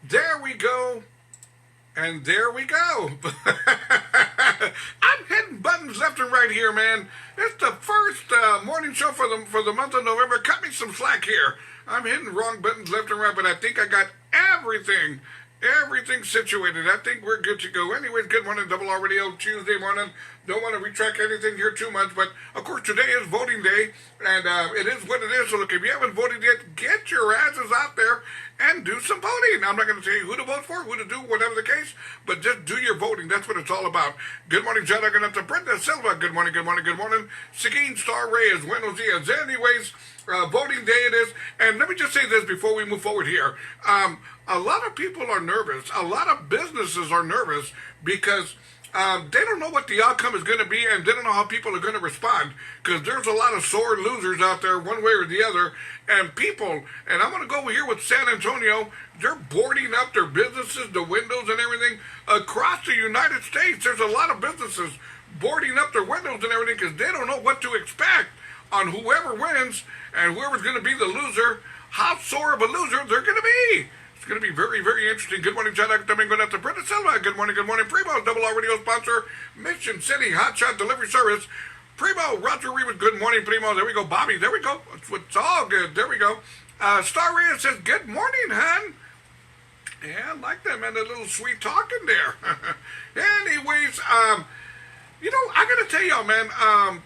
There we go. And there we go. I'm hitting buttons left and right here, man. It's the first morning show for the month of November. Cut me some slack here. I'm hitting wrong buttons left and right, but I think I got everything situated. I think we're good to go. Anyways, good morning, Double R Radio, Tuesday morning. Don't want to retract anything here too much, but of course today is voting day, and it is what it is. So look, if you haven't voted yet, get your asses out there and do some voting. Now, I'm not going to tell you who to vote for, who to do, whatever the case, but just do your voting. That's what it's all about. Good morning, John. I'm going to Brenda Silva. Good morning, good morning, good morning. Seguin Star Reyes, buenos dias. Anyways, voting day it is. And let me just say this before we move forward here. A lot of people are nervous. A lot of businesses are nervous because they don't know what the outcome is going to be, and they don't know how people are going to respond, because there's a lot of sore losers out there one way or the other, and people, and I'm going to go over here with San Antonio, they're boarding up their businesses, the windows and everything, across the United States. There's a lot of businesses boarding up their windows and everything because they don't know what to expect on whoever wins, and whoever's going to be the loser, how sore of a loser they're going to be. It's going to be very, very interesting. Good morning, John. I'm going to Brenda Silva. Good morning, Primo, Double R Radio sponsor, Mission City Hotshot Delivery Service. Primo, Roger Rivas. Good morning, Primo. There we go, Bobby. There we go. It's all good. There we go. Star Reyes says, good morning, hon. Yeah, I like that, man. A little sweet talking there. Anyways, you know, I got to tell y'all, man,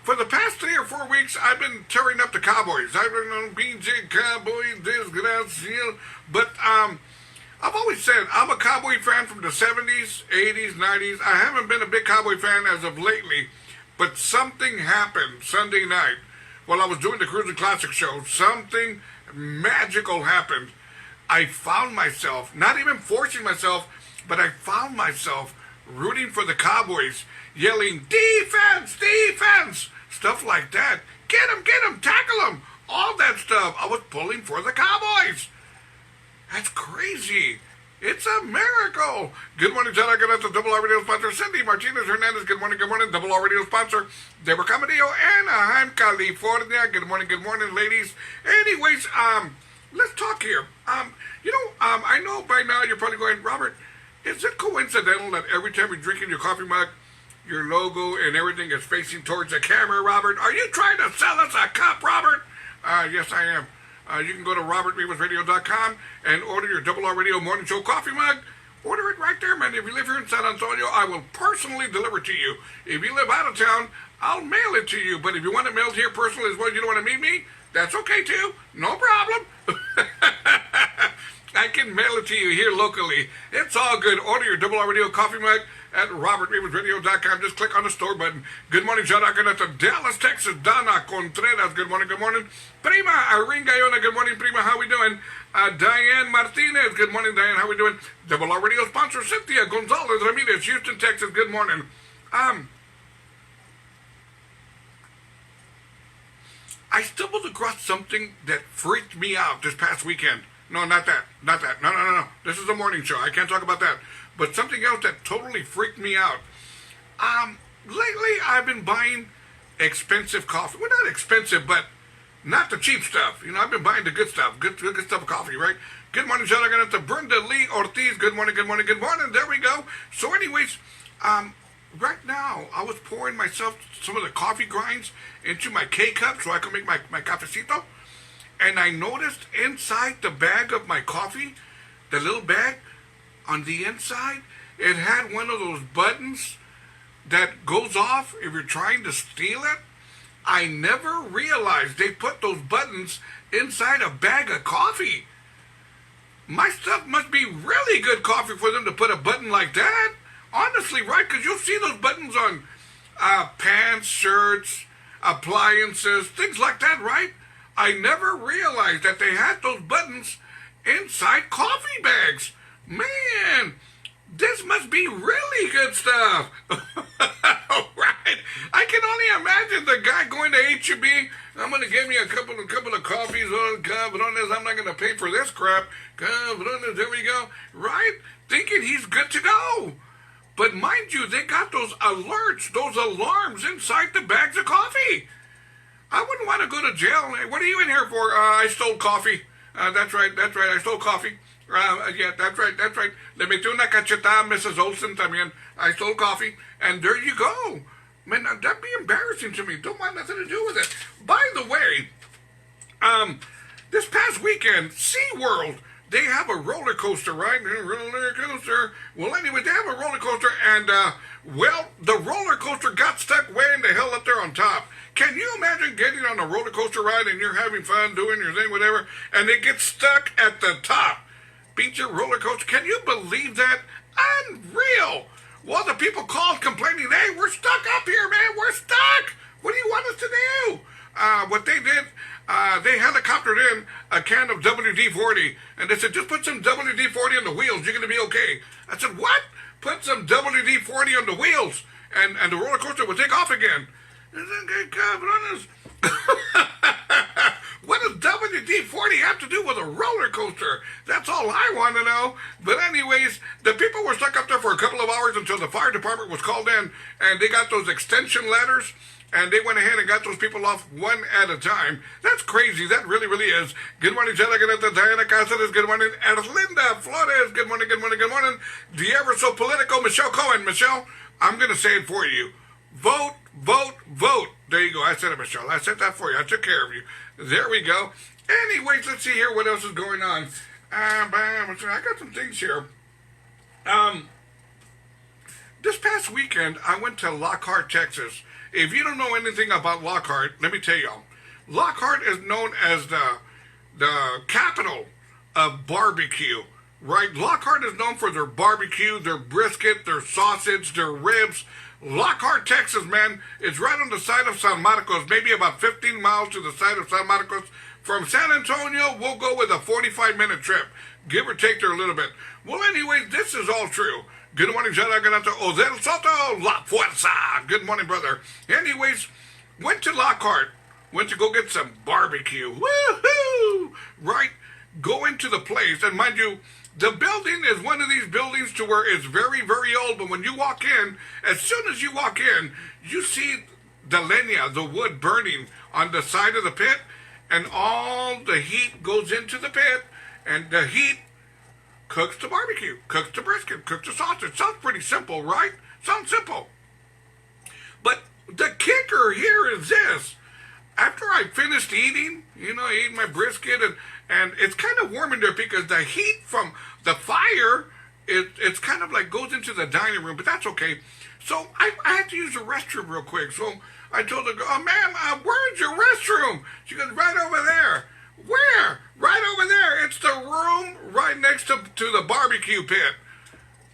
for the past 3 or 4 weeks, I've been tearing up the Cowboys. I've been on BJ Cowboys, this, gracias. But I've always said I'm a Cowboy fan from the 70s, 80s, 90s. I haven't been a big Cowboy fan as of lately. But something happened Sunday night while I was doing the Cruising Classic show. Something magical happened. I found myself, not even forcing myself, but I found myself rooting for the Cowboys, yelling, defense, defense, stuff like that. Get him, tackle him, all that stuff. I was pulling for the Cowboys. That's crazy. It's a miracle. Good morning, John. I'm going to Double R Radio sponsor, Cindy Martinez Hernandez. Good morning, Double R Radio sponsor, Deborah Camadillo, Anaheim, California. Good morning, ladies. Anyways, let's talk here. I know by now you're probably going, Robert, is it coincidental that every time you're drinking your coffee mug, your logo and everything is facing towards the camera, Robert? Are you trying to sell us a cup, Robert? Yes, I am. You can go to robertrivasradio.com and order your Double R Radio Morning Show coffee mug. Order it right there, man. If you live here in San Antonio, I will personally deliver it to you. If you live out of town, I'll mail it to you. But if you want it mailed here personally as well, you don't want to meet me, that's okay too. No problem. I can mail it to you here locally. It's all good. Order your Double R Radio coffee mug at robertrivasradio.com. Just click on the store button. Good morning, John. I'm going to Dallas, Texas. Donna Contreras. Good morning. Prima Aringayona. Good morning, Prima. How we doing? Diane Martinez. Good morning, Diane. How we doing? Double R Radio sponsor, Cynthia Gonzalez Ramirez, Houston, Texas. Good morning. I stumbled across something that freaked me out this past weekend. No, not that. No. This is a morning show. I can't talk about that. But something else that totally freaked me out. Lately I've been buying expensive coffee. Well, not expensive, but not the cheap stuff. You know, I've been buying the good stuff. Good stuff of coffee, right? Good morning, John. I'm going to Brenda Lee Ortiz. Good morning. There we go. So anyways, right now I was pouring myself some of the coffee grinds into my K-cup so I can make my cafecito. And I noticed inside the bag of my coffee, the little bag, on the inside, it had one of those buttons that goes off if you're trying to steal it. I never realized they put those buttons inside a bag of coffee. My stuff must be really good coffee for them to put a button like that. Honestly, right? Because you'll see those buttons on pants, shirts, appliances, things like that, right? I never realized that they had those buttons inside coffee bags. Man, this must be really good stuff. Right? I can only imagine the guy going to H-E-B. I'm going to give me a couple of coffees. Oh, cabrones, I'm not going to pay for this crap. Cabrones, there we go. Right? Thinking he's good to go. But mind you, they got those alerts, those alarms inside the bags of coffee. I wouldn't want to go to jail. Hey, what are you in here for? I stole coffee. That's right. I stole coffee. Yeah, that's right. Le metí una cachetada, Mrs. Olsen, también. I stole coffee, and there you go. Man, that'd be embarrassing to me. Don't want nothing to do with it. By the way, this past weekend, SeaWorld, they have a roller coaster, right? Roller coaster. Well, anyway, they have a roller coaster, and, the roller coaster got stuck way in the hell up there on top. Can you imagine getting on a roller coaster ride and you're having fun doing your thing, whatever, and it gets stuck at the top? Beat your roller coaster. Can you believe that? Unreal. Well, the people called complaining, hey, we're stuck up here, man. We're stuck. What do you want us to do? What they did, they helicoptered in a can of WD-40, and they said, just put some WD-40 on the wheels. You're going to be okay. I said, what? Put some WD-40 on the wheels, and the roller coaster will take off again. What does WD-40 have to do with a roller coaster? That's all I want to know. But anyways, the people were stuck up there for a couple of hours until the fire department was called in, and they got those extension ladders, and they went ahead and got those people off one at a time. That's crazy. That really, really is. Good morning, Jenna. Diana Cáceres. Good morning, Erlinda Flores. Good morning. The ever so political Michelle Cohen. Michelle, I'm going to say it for you. Vote. There you go. I said it, Michelle. I said that for you. I took care of you. There we go. Anyways, let's see here what else is going on. I got some things here. This past weekend, I went to Lockhart, Texas. If you don't know anything about Lockhart, let me tell y'all. Lockhart is known as the capital of barbecue, right? Lockhart is known for their barbecue, their brisket, their sausage, their ribs. Lockhart, Texas, man, it's right on the side of San Marcos, maybe about 15 miles to the side of San Marcos. From San Antonio, we'll go with a 45-minute trip, give or take there a little bit. Well, anyways, this is all true. Good morning, Ozel Soto, La Fuerza. Good morning, brother. Anyways, went to Lockhart, went to go get some barbecue. Woohoo! Right? Go into the place, and mind you, the building is one of these buildings to where it's very, very old, but when you walk in, as soon as you walk in, you see the leña, the wood burning on the side of the pit, and all the heat goes into the pit, and the heat cooks the barbecue, cooks the brisket, cooks the sausage. Sounds pretty simple, right? Sounds simple. But the kicker here is this. After I finished eating, eating my brisket, and it's kind of warm in there because the heat from the fire, it's kind of like goes into the dining room, but that's okay. So I had to use the restroom real quick. So I told her, oh, ma'am, where's your restroom? She goes, right over there. Where? Right over there. It's the room right next to the barbecue pit.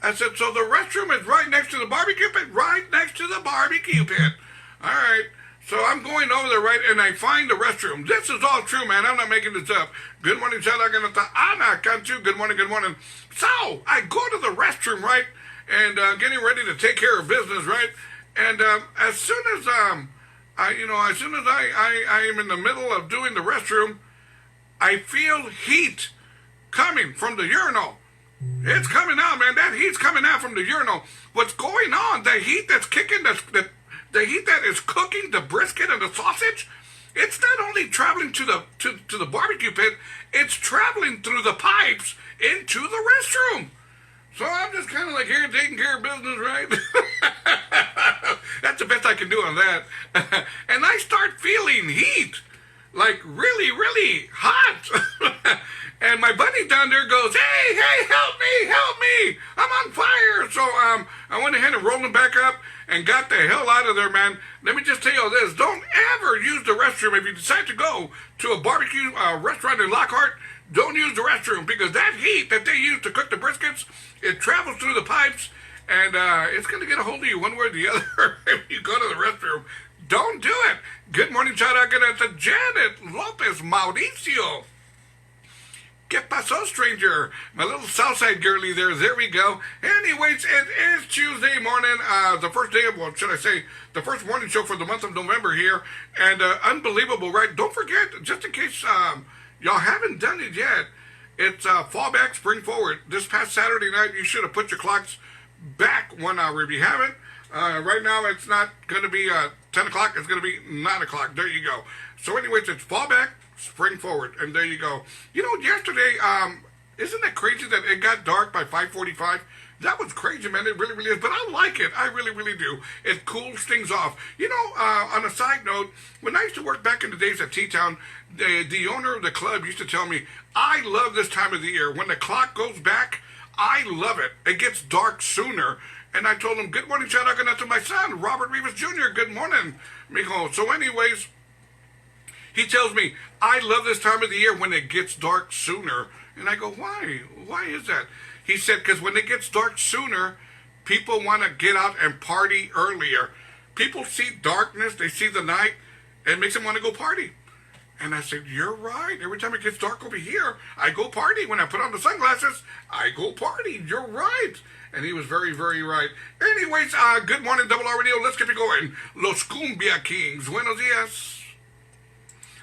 I said, so the restroom is right next to the barbecue pit? Right next to the barbecue pit. All right. So I'm going over there, right, and I find the restroom. This is all true, man. I'm not making this up. Good morning, Ana Cantu. Good morning. So I go to the restroom, right, and getting ready to take care of business, right, and as soon as I am in the middle of doing the restroom, I feel heat coming from the urinal. It's coming out, man. That heat's coming out from the urinal. What's going on? The heat that's kicking the heat that is cooking the brisket and the sausage, it's not only traveling to the barbecue pit, it's traveling through the pipes into the restroom. So I'm just kind of like here taking care of business, right? That's the best I can do on that. And I start feeling heat, like really, really hot. And my buddy down there goes, hey, help me, I'm on fire. So I went ahead and rolled him back up and got the hell out of there, man. Let me just tell you all this. Don't ever use the restroom. If you decide to go to a barbecue restaurant in Lockhart, don't use the restroom, because that heat that they use to cook the briskets, it travels through the pipes, and it's going to get a hold of you one way or the other if you go to the restroom. Don't do it. Good morning, shout out to Janet Lopez Mauricio. ¿Qué pasó, stranger? My little Southside girlie there. There we go. Anyways, it is Tuesday morning. The first day of, well, should I say, the first morning show for the month of November here. And unbelievable, right? Don't forget, just in case y'all haven't done it yet, it's fall back, spring forward. This past Saturday night, you should have put your clocks back 1 hour. If you haven't, right now it's not going to be 10 o'clock. It's going to be 9 o'clock. There you go. So anyways, it's fall back, spring forward, and there you go. You know, yesterday, isn't it crazy that it got dark by 5:45? That was crazy, man. It really, really is. But I like it. I really, really do. It cools things off. You know, on a side note, when I used to work back in the days at T-Town, the owner of the club used to tell me, I love this time of the year. When the clock goes back, I love it. It gets dark sooner. And I told him, good morning, shout out to my son, Robert Rivas Jr. Good morning, mijo. So anyways, he tells me, I love this time of the year when it gets dark sooner. And I go, why? Why is that? He said, because when it gets dark sooner, people want to get out and party earlier. People see darkness, they see the night, and it makes them want to go party. And I said, you're right. Every time it gets dark over here, I go party. When I put on the sunglasses, I go party. You're right. And he was very, very right. Anyways, good morning, Double R Radio. Let's get it going. Los Cumbia Kings. Buenos dias.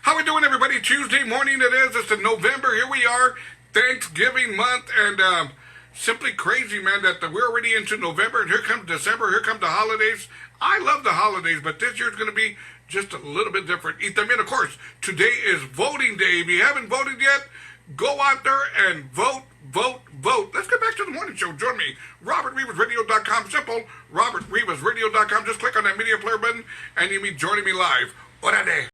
How we doing, everybody? Tuesday morning it is. It's in November. Here we are. Thanksgiving month. And simply crazy, man, that we're already into November. And here comes December. Here come the holidays. I love the holidays, but this year's going to be just a little bit different. Y también, of course, today is voting day. If you haven't voted yet, go out there and vote, vote, vote. Let's get back to the morning show. Join me, robertrivasradio.com. Simple, robertrivasradio.com. Just click on that media player button, and you'll be joining me live. Órale.